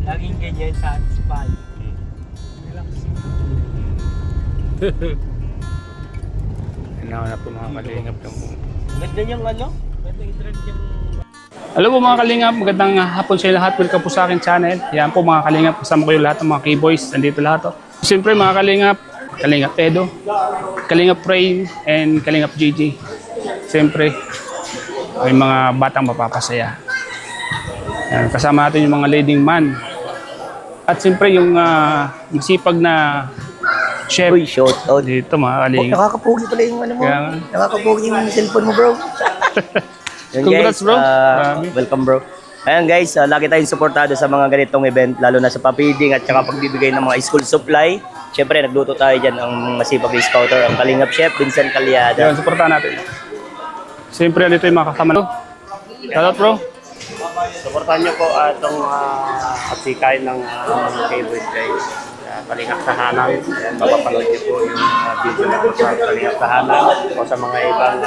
Laging ganyan sa spy. Relax. Ano na po mga kalingap yung... Ganda niyang ano? Ganda yung trend niyang... Alam po mga kalingap, magandang hapon sa lahat. Welcome po sa akin channel. Yan po mga kalingap, kasama ko yung lahat ng mga K-boys. Nandito lahat to. Siyempre mga kalingap, Kalingap Edo, Kalingap Ray, and Kalingap Gigi. Siyempre, ay mga batang mapapasaya. Yan, kasama natin yung mga leading man. At siyempre yung masipag na chef. Uy, shout out. Dito mga kalingap. Nakakapogi pala yung ano mo. Kaya nga. Nakakapogi yung cellphone mo, bro. Yun, Congrats, guys, bro. Grabe. welcome, bro. Ayan guys, lagi tayong supportado sa mga ganitong event, lalo na sa papiding at saka pagbibigay ng mga school supply. Siyempre, nagluto tayo dyan ang masipag na scouter, ang Kalingap Chef, Vincent Calyada. Yan, supportahan natin. Siyempre, dito yung mga kasama nyo. Shoutout, bro. Suportahan niyo po itong katsikain ng K-boys guys. Kalingap Tahanan. Ayan, mapapanood niyo po yung video na po sa Kalingap Tahanan o sa mga ibang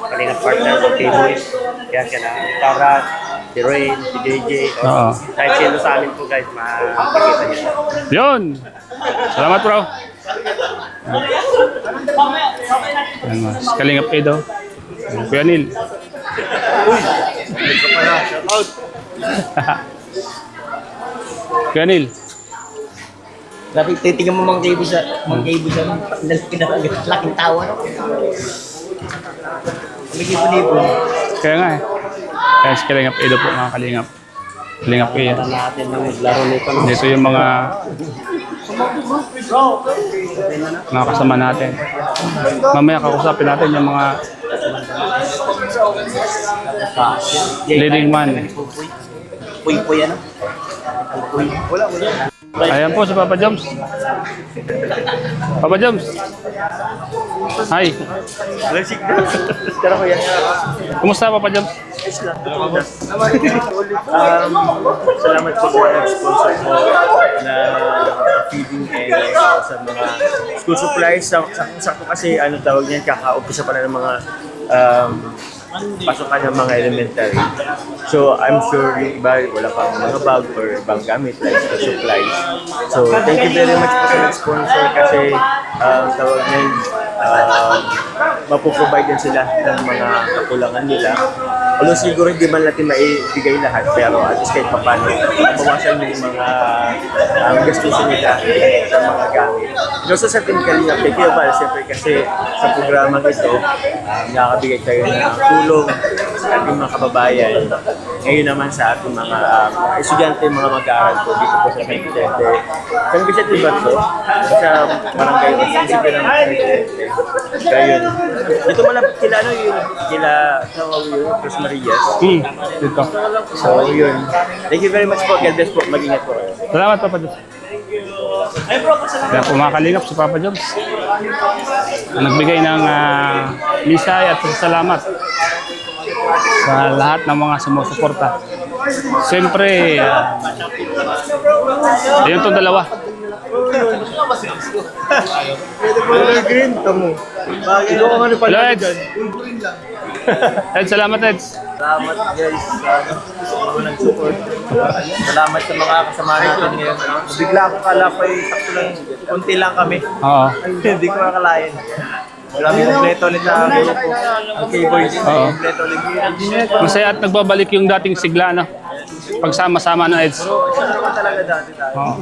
Kalingap partners o K-boys. Kaya na Tara, si Rain, si JJ, Oo. kahit sino sa amin po guys, makikita niyo. Yun! Salamat, bro. Yan, mas Kalingap Edo. Kuya Neil. Kuya Neil. Grabe, titingnan mo mga kaibo sa laking tawa. No? Libo-libo. Kaya nga eh. Kaya si Kalingap Edo po mga Kalingap. Kalingap Edo. Natin ng laro nito. Dito yung mga kasama natin. Mamaya kakusapin natin yung mga leading man. Puy-puy, ano? Ayan po si Papa Joms. Papa Joms. Hi. Tara ko yan. Kumusta Papa Joms? Salamat po sa nag-sponsor po na feeding and sa mga school supplies. Sakto kasi ano tawag niyan, kaka-umpisa pa na ng mga pasukan ng mga elementary. So I'm sure yung iba wala pang mga bag or ibang gamit like school supplies. So thank you very much po sa nag-sponsor kasi tawag niyan, mapoprovide din sila ng mga kakulangan nila. Although siguro hindi man natin maibigay lahat, pero at least kahit paano, mabawasan yung mga gastusin nila sa mga gamit. Also sa Team Kalingap, thank you ba? Siyempre kasi sa programang ito, nakakabigay tayo ng tulong sa ating mga kababayan. Ngayon naman sa ating mga estudyante, mga mag-aaral po dito po sa San Vicente. San Vicente Barso, sa barangay o munisipyo ng San Vicente. Kaya yun. Dito malapit kila ano yung kila Cruz Marias. Dito. So yun. Thank you very much po. God bless po. Mag-ingat po. Salamat Papa Joms. Kaya po mga Kalingap si Papa Joms. Nagbigay ng misay at salamat sa lahat ng mga sumusuporta. Siyempre, ayun itong dalawa. Green, tamo. Ito ang ano Hello, Eds. Eds, salamat Eds. Salamat guys sa nag-support. Salamat sa mga kasama natin ngayon. Bigla ako kala ko sakto lang, konti lang kami. Oo. Hindi ko nakalain. Marami kompleto ulit na grupo. Ang K-boys, Oo. kompleto ulit. Masaya at nagbabalik yung dating sigla, no? Pagsama-sama ng Eds. Saan naman talaga dati tayo? Oo.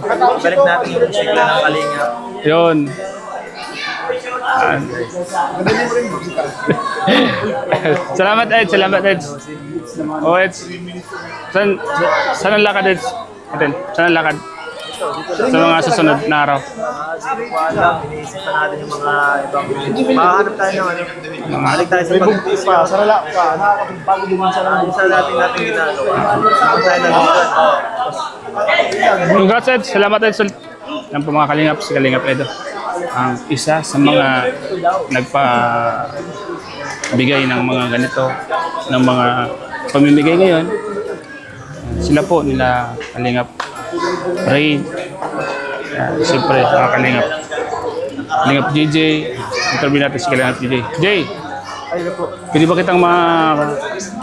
Balik natin yung sigla ng Kalingap. Yun. Salamat Eds, salamat Eds. Oh Eds. Saan ang lakad Eds? Atin, saan ang lakad? Sa mga susunod na araw. Iniisip pa natin yung mga ibang makahanap tayo ng ano. Balik tayo sa pag-iisip. Sarala ka. Nakakapagbago din sa lang. Sa natin ginagawa. Kung tayo nag-iwan. Congrats Eds, salamat Eds. Yan po mga Kalingap, si Kalingap Edo. Ang isa sa mga nagpa-bigay ng mga ganito, ng mga pamimigay ngayon. Sila po nila Kalingap Ray, siyempre mga Kalingap Kalingap JJ. Interview natin si Kalingap JJ. Jay, pwede ba kitang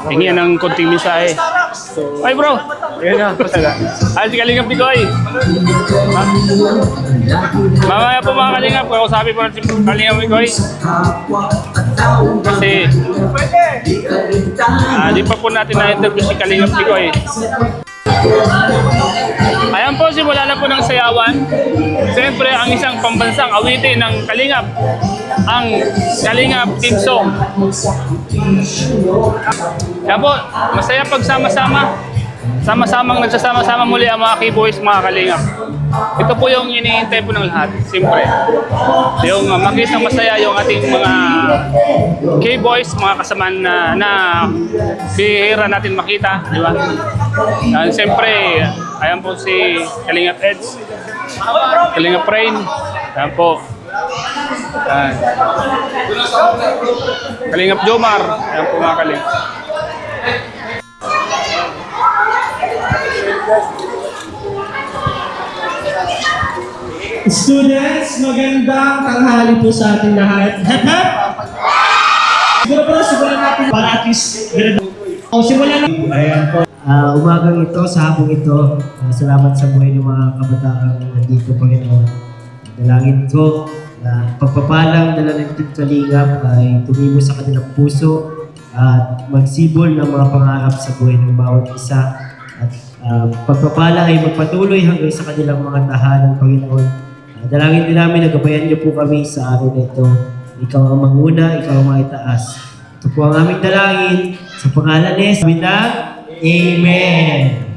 hingihan ng konting mensahe? Ay bro, Yun na. Ay, si Kalingap Bigoy. Mamaya po mga Kalingap, sabi po natin si Kalingap Bigoy. Kasi, di pa po natin na-interview si Kalingap Bigoy. Ayan po, simula na po ng sayawan. Siyempre, ang isang pambansang awitin ng Kalingap, ang Kalingap Team Song. Kaya po, masaya pagsama-sama. Sama-samang nagsasama-sama muli ang mga keyboys, mga Kalingap. Ito po yung iniintay po ng lahat, siyempre. Yung makita masaya yung ating mga keyboys, mga kasamaan na bihira natin makita, di ba? Siyempre, ayan po si Kalingap Eds, Kalingap Rain, ayan po. Kalingap Jomar, ayan po mga Kalingap. Students, magandang tanghali po sa ating lahat. Hep hep! Siguro natin para at least simulan na. Ayan po. Umagang ito, sa hapong ito, salamat sa buhay ng mga kabataan nandito, Panginoon. Dalangin ko na pagpapalang dala ng Team Kalingap ay tumimo sa kanilang puso at magsibol ng mga pangarap sa buhay ng bawat isa. At pagpapalang ay magpatuloy hanggang sa kanilang mga tahanan, Panginoon. Dalangin din namin, nagabayan niyo po kami sa araw na ito. Ikaw ang manguna, ikaw ang maitaas. Ito po ang aming dalangin sa pangalan ni Jesus. Amen.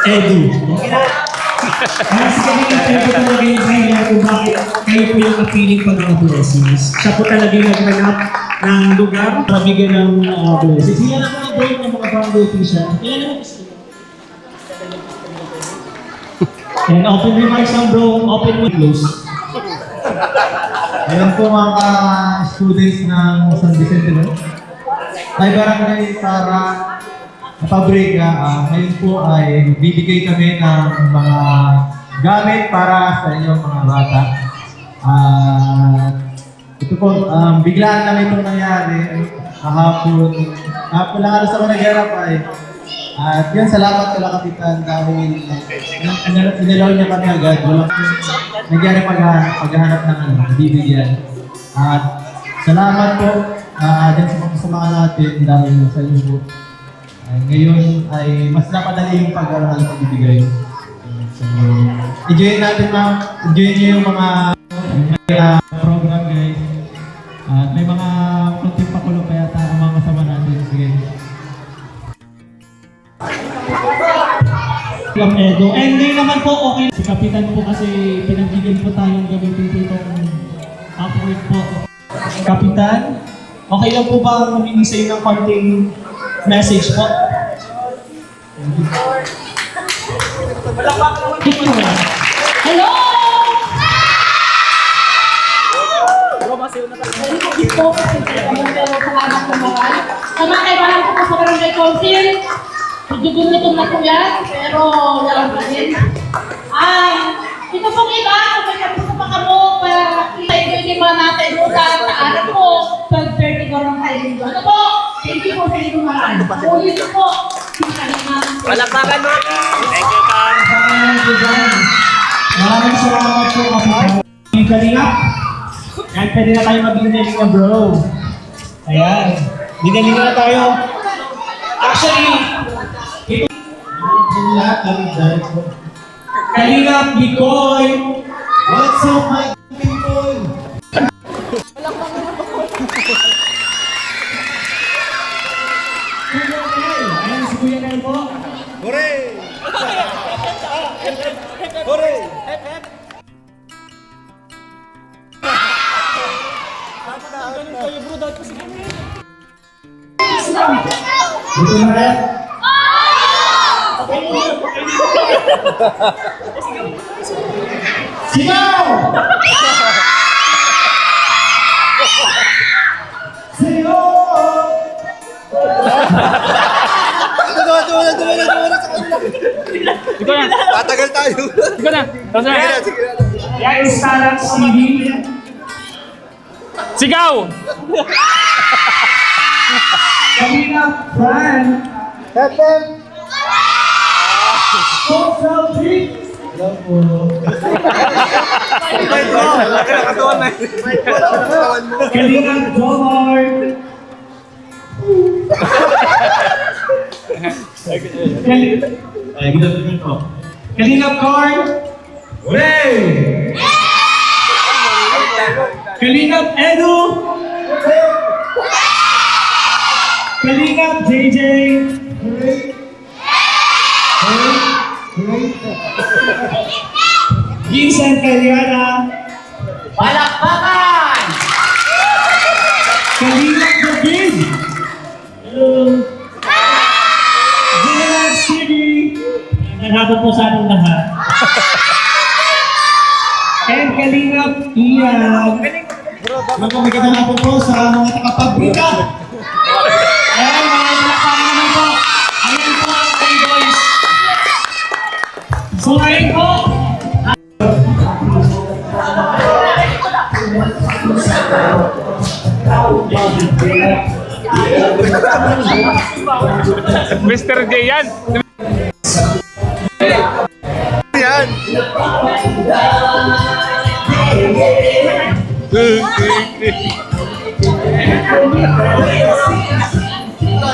Edu. Okay na. Mas kami talaga talaga yung kaya kung bakit kayo po yung napiling pag-blessings. Siya po talaga yung naghanap ng lugar para bigyan ng blessings. Hindi na po nag-break ng mga foundation. Kailan naman gusto? And open remarks lang bro, open mo close. Ayan po mga students ng San Vicente, no? Ay barangay para Pabrika. Ngayon po ay bibigay kami ng mga gamit para sa inyong mga bata. Ito po, biglaan lang itong nangyari kahapon. Kahapon lang alas ako nag-harap ay. At yun, salamat kala Kapitan dahil inalaw niya kami agad. Walang nagyari paghahanap ng bibigyan. At salamat po dyan sa pagkasamahan natin dahil sa inyo po. Ngayon ay mas napadali yung pag-aaral na pagbibigay. So, enjoy natin enjoy niyo yung mga program guys. At may mga konting pakulo pa yata ang mga kasama natin. Sige. Edo. And ngayon naman po, okay. Si Kapitan po kasi pinagbigyan po tayong gamitin po itong upward po. Kapitan, okay lang po ba mamingin sa iyo ng konting message po? Hello! Sa mga kaibahan ko po sa Barangay Council, dugun-dugun na po yan, pero walang pa rin. Ito pong iba, kung tapos na pa kamo, para kita-ito ba natin sa araw po, 12:30 ko lang tayo dito. Ano po? Thank you po sa inyo naman. Ulit po. Palakpakan mo! Thank you, Tom! Maraming salamat po kasi Kalingap. Yan, pwede na tayo mag-indaling na bro. Ayan. Dinaling na tayo. Actually, ito lahat kami dahil po. Kalingap, Bikoy. What's up, my people? Ayan, si Kuya Nel po. Hooray! Hooray! Dito na rin. Sigaw! Sigaw! Ikaw na. Tatagal tayo. Ikaw na. Tapos na. Yan is Startup TV. Sigaw! Kalingap, Fran. Pepe! Social Treat! Hello po. Kalingap Jomar! Kalingap Corn! Hooray! Kalingap Edu! Kalingap JJ! Vincent Caliana! Palakpakan! Kalingap David! Hello! General City! Naghabot po sa ating lahat. And Kalingap Ian! Magandang hapon po sa mga taga-pabrika. Ayan, mga palakpakan naman po! Ayan po ang K-Boys! So ngayon po, Mr. J yan.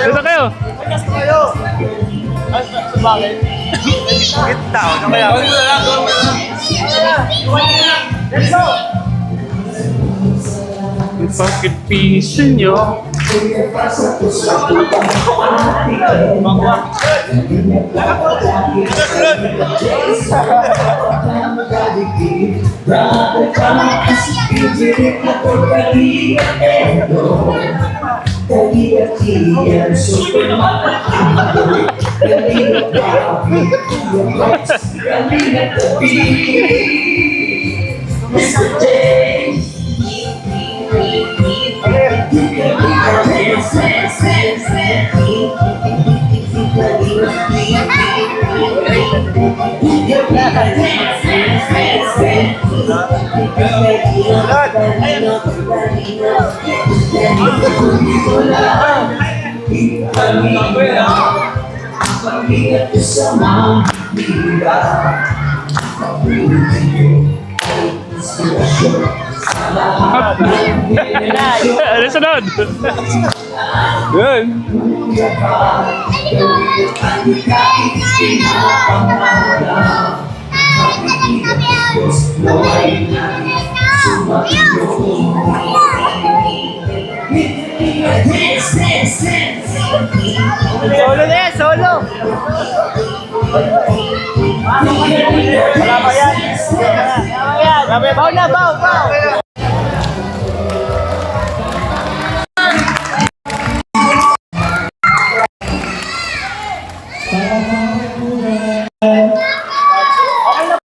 Dito kayo. Bakit piso nyo? Ano sunod? Yun. Solo na yan, solo! Wala pa yan. Baw na, baw! para